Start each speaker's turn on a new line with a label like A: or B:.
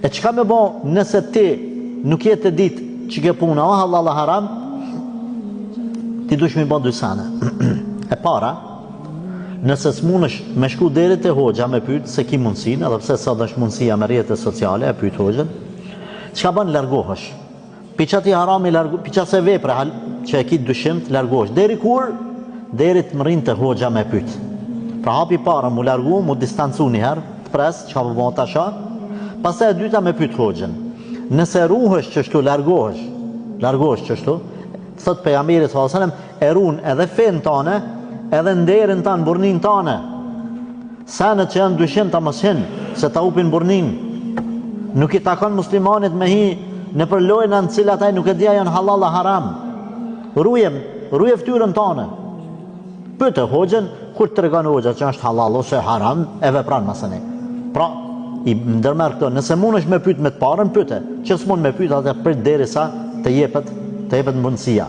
A: E çka me bo nëse ti nuk jetë të ditë që ke puna o halal o haram, ti dush mi bo dy sene. E para, nëse s'munësh me shku deri te hoxha me pyet se ki mundësinë, edhe pse sot është mundësia me rrjetet sociale, e pyet hoxhën, çka bën largohesh. Piçati harami piçase vepra që e ki dyshim të largohesh. Deri kur? Deri të mrin te hoxha me pyet. Pra hapi para mu largu, mu distancu një herë, të pres, çka po bën tash? Pastaj e dyta me pyet hoxhën. Nëse ruhesh çështu largohesh çështu, thot pejgamberi sallallahu alajhi wasallam, e ruan edhe fen tane, edhe nderin tanë, burnin tane. Sanet që janë dyshim ta mos hin, se ta upin burnin. Nuk i takon muslimanit me hi në përlojna në cilat ai nuk e dia janë halal a haram. Ruje ftyrën tane. Pyete hoxhën, kur të tregon hoxha që është halal ose haram, e vepran masani. Pra, i ndërmerr këto, nëse mundesh me pyet me të parën, pyete. Që s'mund me pyet atë prit derisa të jepet mundësia.